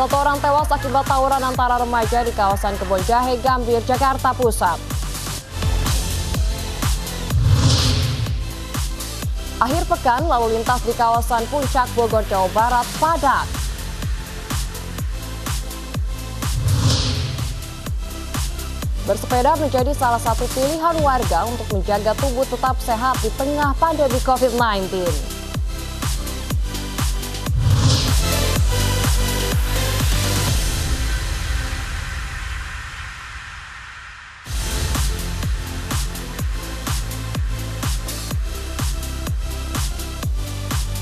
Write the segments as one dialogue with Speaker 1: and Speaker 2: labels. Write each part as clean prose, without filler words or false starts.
Speaker 1: Satu orang tewas akibat tawuran antara remaja di kawasan Kebonjahe, Gambir, Jakarta Pusat. Akhir pekan, lalu lintas di kawasan Puncak Bogor, Jawa Barat padat. Bersepeda menjadi salah satu pilihan warga untuk menjaga tubuh tetap sehat di tengah pandemi COVID-19.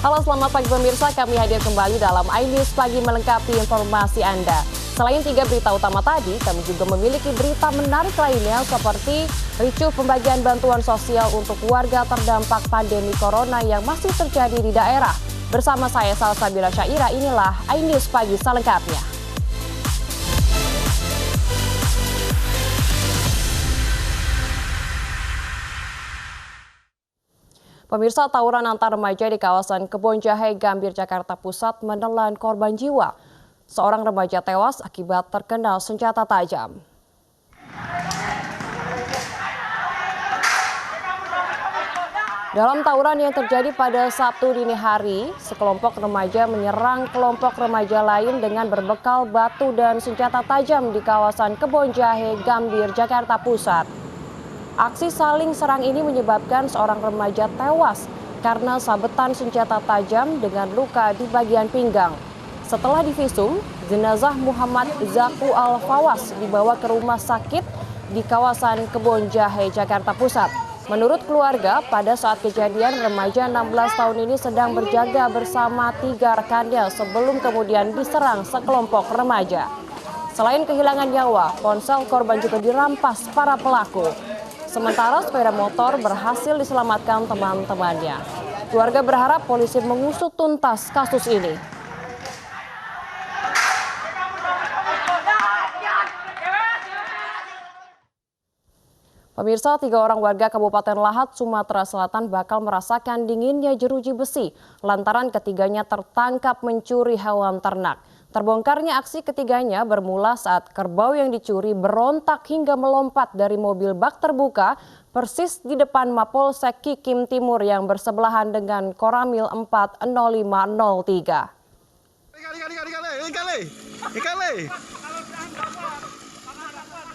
Speaker 1: Halo, selamat pagi pemirsa, kami hadir kembali dalam iNews Pagi melengkapi informasi Anda. Selain 3 berita utama tadi, kami juga memiliki berita menarik lainnya seperti ricuh pembagian bantuan sosial untuk warga terdampak pandemi corona yang masih terjadi di daerah. Bersama saya Salsabila Syaira, inilah iNews Pagi selengkapnya. Pemirsa, tawuran antar remaja di kawasan Kebonjahe, Gambir, Jakarta Pusat menelan korban jiwa. Seorang remaja tewas akibat terkena senjata tajam. Dalam tawuran yang terjadi pada Sabtu dini hari, sekelompok remaja menyerang kelompok remaja lain dengan berbekal batu dan senjata tajam di kawasan Kebonjahe, Gambir, Jakarta Pusat. Aksi saling serang ini menyebabkan seorang remaja tewas karena sabetan senjata tajam dengan luka di bagian pinggang. Setelah divisum, jenazah Muhammad Zaku Al-Fawas dibawa ke rumah sakit di kawasan Kebonjahe, Jakarta Pusat. Menurut keluarga, pada saat kejadian remaja 16 tahun ini sedang berjaga bersama 3 rekannya sebelum kemudian diserang sekelompok remaja. Selain kehilangan nyawa, ponsel korban juga dirampas para pelaku. Sementara sepeda motor berhasil diselamatkan teman-temannya. Keluarga berharap polisi mengusut tuntas kasus ini. Pemirsa, 3 orang warga Kabupaten Lahat, Sumatera Selatan bakal merasakan dinginnya jeruji besi lantaran ketiganya tertangkap mencuri hewan ternak. Terbongkarnya aksi ketiganya bermula saat kerbau yang dicuri berontak hingga melompat dari mobil bak terbuka persis di depan Mapolsek Kikim Timur yang bersebelahan dengan Koramil 40503.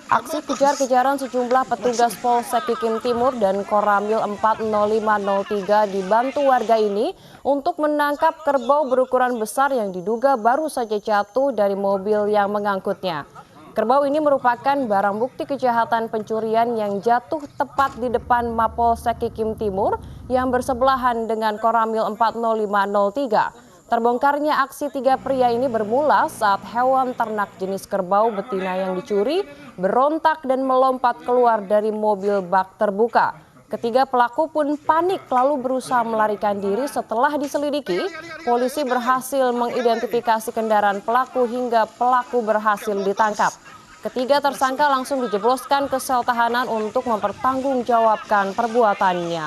Speaker 1: Aksi kejar-kejaran sejumlah petugas Polsek Kikim Timur dan Koramil 40503 dibantu warga ini untuk menangkap kerbau berukuran besar yang diduga baru saja jatuh dari mobil yang mengangkutnya. Kerbau ini merupakan barang bukti kejahatan pencurian yang jatuh tepat di depan Mapolsek Kikim Timur yang bersebelahan dengan Koramil 40503. Terbongkarnya aksi 3 pria ini bermula saat hewan ternak jenis kerbau betina yang dicuri berontak dan melompat keluar dari mobil bak terbuka. Ketiga pelaku pun panik lalu berusaha melarikan diri. Setelah diselidiki, polisi berhasil mengidentifikasi kendaraan pelaku hingga pelaku berhasil ditangkap. Ketiga tersangka langsung dijebloskan ke sel tahanan untuk mempertanggungjawabkan perbuatannya.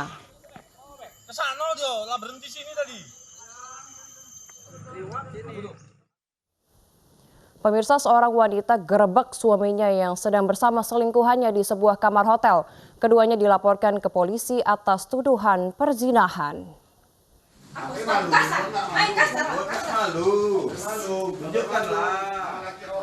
Speaker 2: Kesana dia, lah berhenti sini tadi.
Speaker 1: Pemirsa, seorang wanita gerebek suaminya yang sedang bersama selingkuhannya di sebuah kamar hotel. Keduanya dilaporkan ke polisi atas tuduhan perzinahan.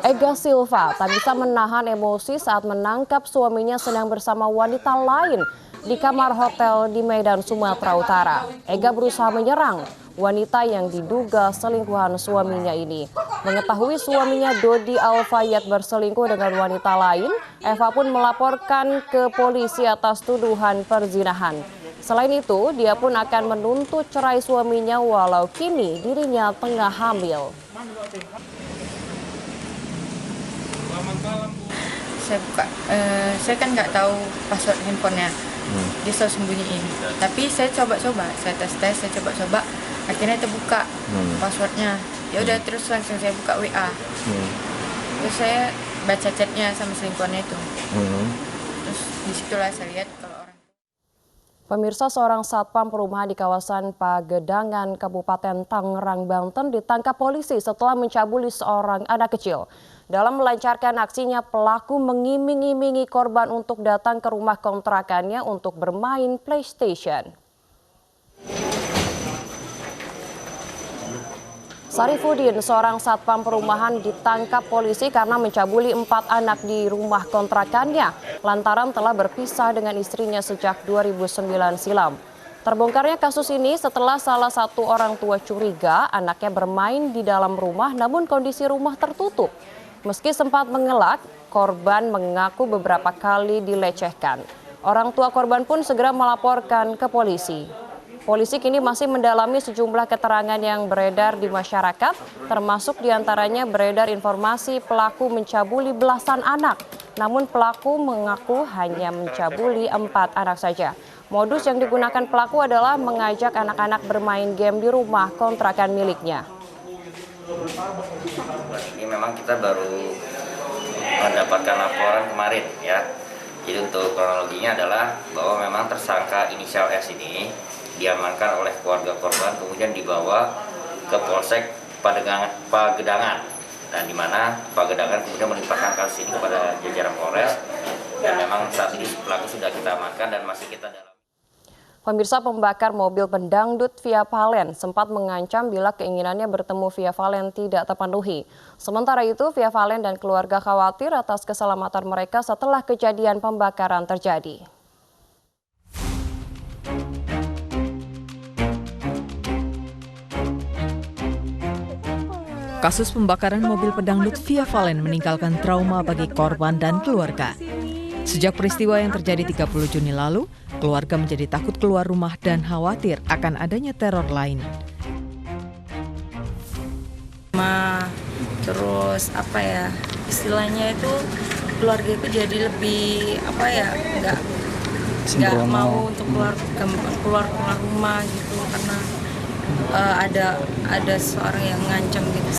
Speaker 1: Ega Silva tak bisa menahan emosi saat menangkap suaminya sedang bersama wanita lain di kamar hotel di Medan, Sumatera Utara. Ega berusaha menyerang wanita yang diduga selingkuhan suaminya ini. Mengetahui suaminya Dodi Alfayat berselingkuh dengan wanita lain, Eva pun melaporkan ke polisi atas tuduhan perzinahan. Selain itu, dia pun akan menuntut cerai suaminya walau kini dirinya tengah hamil.
Speaker 3: Saya kan nggak tahu password handphonenya, dia selalu sembunyiin. Tapi saya coba-coba, saya tes, saya coba-coba, akhirnya terbuka passwordnya. Ya udah terus langsung saya buka WA. Terus saya baca chatnya sama selingkuhannya itu. Terus disitulah saya lihat kalau orang.
Speaker 1: Pemirsa, seorang satpam perumahan di kawasan Pagedangan, Kabupaten Tangerang, Banten ditangkap polisi setelah mencabuli seorang anak kecil. Dalam melancarkan aksinya, pelaku mengiming-imingi korban untuk datang ke rumah kontrakannya untuk bermain PlayStation. Sarifudin, seorang satpam perumahan, ditangkap polisi karena mencabuli 4 anak di rumah kontrakannya lantaran telah berpisah dengan istrinya sejak 2009 silam. Terbongkarnya kasus ini setelah salah satu orang tua curiga anaknya bermain di dalam rumah namun kondisi rumah tertutup. Meski sempat mengelak, korban mengaku beberapa kali dilecehkan. Orang tua korban pun segera melaporkan ke polisi. Polisi kini masih mendalami sejumlah keterangan yang beredar di masyarakat, termasuk diantaranya beredar informasi pelaku mencabuli belasan anak. Namun pelaku mengaku hanya mencabuli 4 anak saja. Modus yang digunakan pelaku adalah mengajak anak-anak bermain game di rumah kontrakan miliknya.
Speaker 4: Ini memang kita baru mendapatkan laporan kemarin ya. Jadi untuk kronologinya adalah bahwa memang tersangka inisial S ini diamankan oleh keluarga korban, kemudian dibawa ke Polsek Pagedangan, dan di mana Pagedangan kemudian melimpahkan kasus ini kepada jajaran Polres, dan memang saat ini pelaku sudah kita amankan dan masih kita dalami.
Speaker 1: Pemirsa, pembakar mobil pendangdut Via Valen sempat mengancam bila keinginannya bertemu Via Valen tidak terpenuhi. Sementara itu, Via Valen dan keluarga khawatir atas keselamatan mereka setelah kejadian pembakaran terjadi.
Speaker 5: Kasus pembakaran mobil pedangdut Via Valen meninggalkan trauma bagi korban dan keluarga. Sejak peristiwa yang terjadi 30 Juni lalu, keluarga menjadi takut keluar rumah dan khawatir akan adanya teror lain.
Speaker 3: Terus istilahnya itu keluarga itu jadi lebih nggak mau untuk keluar rumah gitu karena ada seorang yang ngancam gitu.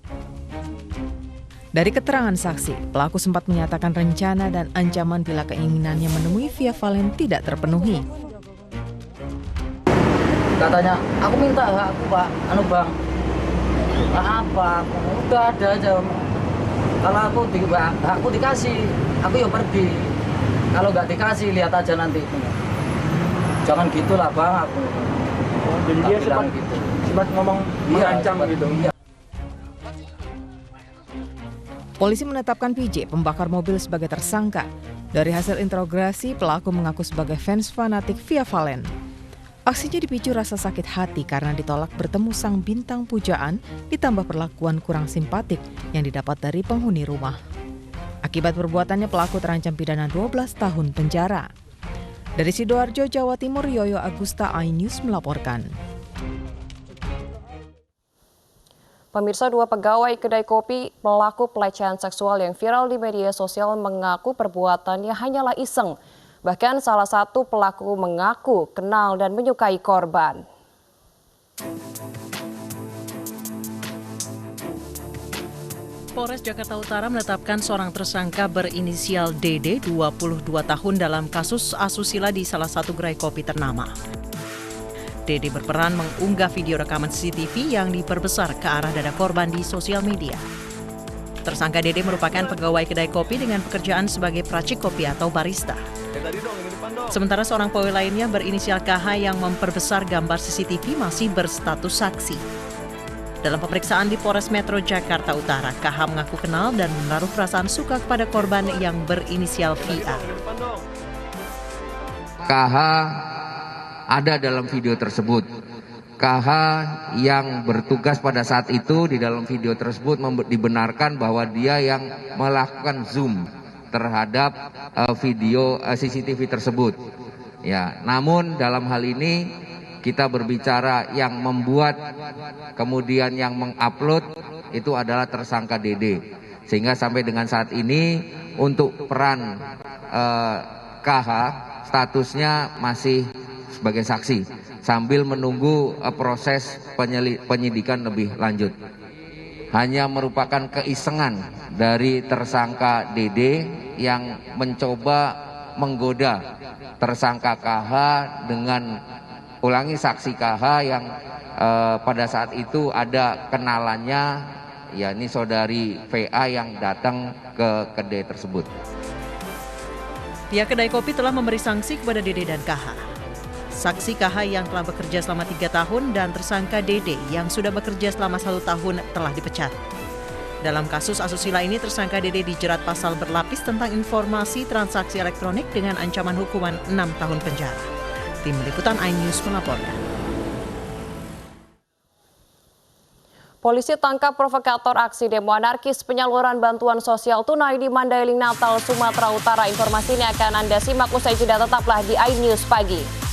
Speaker 5: Dari keterangan saksi, pelaku sempat menyatakan rencana dan ancaman bila keinginannya menemui Via Valen tidak terpenuhi.
Speaker 6: Katanya, aku minta hakku Pak, Bang. Apa? Udah ada aja. Kalau aku dikasih, aku ya pergi. Kalau nggak dikasih, lihat aja nanti. Jangan gitulah Bang, aku.
Speaker 7: Jadi dia sempat ngomong mengancam gitu. Iya.
Speaker 5: Polisi menetapkan PJ, pembakar mobil, sebagai tersangka. Dari hasil interogasi, pelaku mengaku sebagai fans fanatik Via Valen. Aksinya dipicu rasa sakit hati karena ditolak bertemu sang bintang pujaan, ditambah perlakuan kurang simpatik yang didapat dari penghuni rumah. Akibat perbuatannya, pelaku terancam pidana 12 tahun penjara. Dari Sidoarjo, Jawa Timur, Yoyo Agusta, iNews melaporkan.
Speaker 1: Pemirsa, 2 pegawai kedai kopi pelaku pelecehan seksual yang viral di media sosial mengaku perbuatannya hanyalah iseng. Bahkan salah satu pelaku mengaku kenal dan menyukai korban.
Speaker 8: Polres Jakarta Utara menetapkan seorang tersangka berinisial DD, 22 tahun dalam kasus asusila di salah satu gerai kopi ternama. DD berperan mengunggah video rekaman CCTV yang diperbesar ke arah dada korban di sosial media. Tersangka DD merupakan pegawai kedai kopi dengan pekerjaan sebagai peracik kopi atau barista. Sementara seorang pegawai lainnya berinisial KH yang memperbesar gambar CCTV masih berstatus saksi. Dalam pemeriksaan di Polres Metro Jakarta Utara, KH mengaku kenal dan menaruh perasaan suka kepada korban yang berinisial VA.
Speaker 9: KH ada dalam video tersebut. KH yang bertugas pada saat itu di dalam video tersebut dibenarkan bahwa dia yang melakukan zoom terhadap video CCTV tersebut. Ya, namun dalam hal ini kita berbicara yang membuat kemudian yang mengupload itu adalah tersangka DD. Sehingga sampai dengan saat ini untuk peran KH statusnya masih sebagai saksi sambil menunggu proses penyidikan lebih lanjut. Hanya merupakan keisengan dari tersangka DD yang mencoba menggoda tersangka KH dengan saksi KH yang pada saat itu ada kenalannya, yakni saudari VA yang datang ke kedai tersebut.
Speaker 8: Pihak kedai kopi telah memberi sanksi kepada Dede dan KH. Saksi KH yang telah bekerja selama 3 tahun dan tersangka Dede yang sudah bekerja selama 1 tahun telah dipecat. Dalam kasus asusila ini, tersangka Dede dijerat pasal berlapis tentang informasi transaksi elektronik dengan ancaman hukuman 6 tahun penjara. Tim Liputan iNews melaporkan.
Speaker 1: Polisi tangkap provokator aksi demo anarkis penyaluran bantuan sosial tunai di Mandailing, Natal, Sumatera Utara. Informasi ini akan Anda simak usai jeda, tetaplah di iNews Pagi.